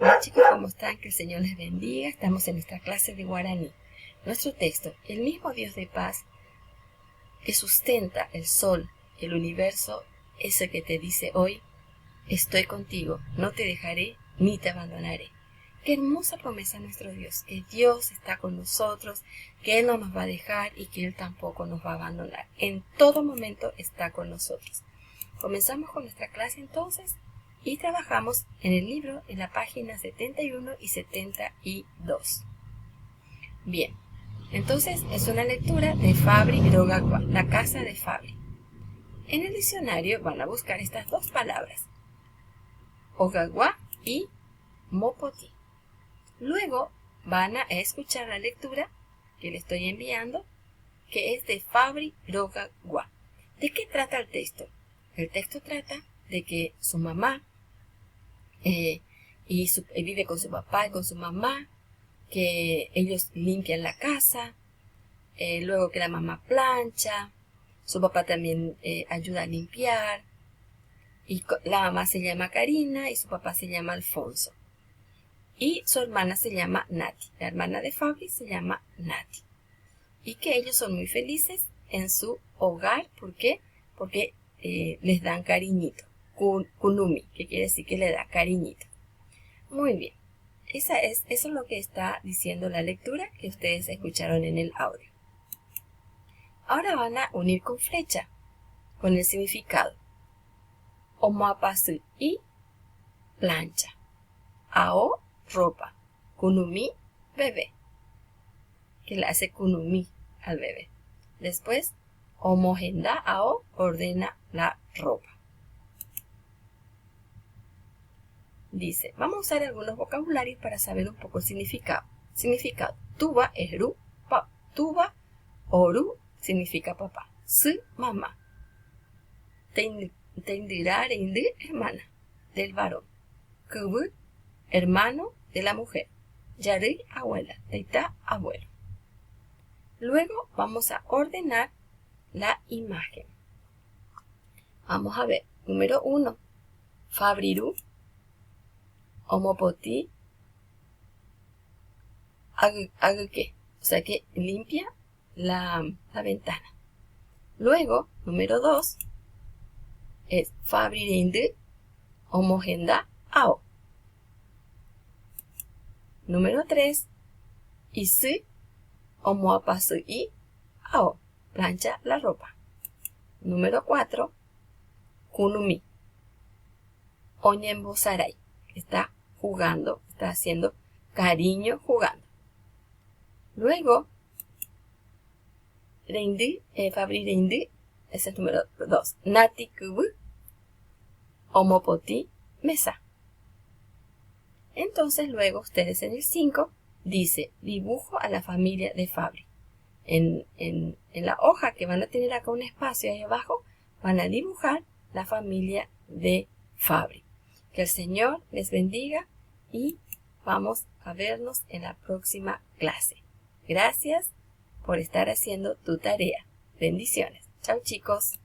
Hola chicos, ¿cómo están? Que el Señor les bendiga. Estamos en nuestra clase de guaraní. Nuestro texto: el mismo Dios de paz que sustenta el sol, el universo, es el que te dice hoy: estoy contigo, no te dejaré ni te abandonaré. Qué hermosa promesa nuestro Dios, que Dios está con nosotros, que Él no nos va a dejar y que Él tampoco nos va a abandonar. En todo momento está con nosotros. Comenzamos con nuestra clase entonces y trabajamos en el libro en la página 71 y 72. Bien, entonces es una lectura de Fabri Rogagua, la casa de Fabri. En el diccionario van a buscar estas dos palabras, Ogagua y Mopoti. Luego van a escuchar la lectura que le estoy enviando, que es de Fabri Rogagua. ¿De qué trata el texto? El texto trata de que su mamá vive con su papá y con su mamá, que ellos limpian la casa, luego que la mamá plancha, su papá también ayuda a limpiar, y la mamá se llama Karina y su papá se llama Alfonso. Y su hermana se llama Nati, la hermana de Fabri se llama Nati. Y que ellos son muy felices en su hogar. ¿Por qué? Porque les dan cariñito. Kunumi, que quiere decir que le da cariñito. Muy bien. Eso es lo que está diciendo la lectura que ustedes escucharon en el audio. Ahora van a unir con flecha, con el significado. Omoapasu y plancha. Ao, ropa. Kunumi, bebé. Que le hace kunumi al bebé. Después, omogenda ao, ordena la ropa. Dice, vamos a usar algunos vocabularios para saber un poco el significado. Significado: tuba es ru, tuba o ru significa papá. Su, mamá. Tendira, hermana del varón. Kubu, hermano de la mujer. Yari, abuela. Teita, abuelo. Luego vamos a ordenar la imagen. Vamos a ver. Número 1. Fabriru. Omopoti, aguque, o sea que limpia la ventana. Luego, número 2, es Fabririnde, omogenda, ao. Número 3, Isu, omoapasu y ao, plancha la ropa. Número 4, Kunumi, Oñembo Sarai, está jugando, está haciendo cariño jugando. Luego, Fabri Reindi, ese es el número 2. Nati Kubu, Omopoti, mesa. Entonces luego ustedes en el 5 dice dibujo a la familia de Fabri. En la hoja que van a tener acá un espacio ahí abajo, van a dibujar la familia de Fabri. Que el Señor les bendiga y vamos a vernos en la próxima clase. Gracias por estar haciendo tu tarea. Bendiciones. Chao chicos.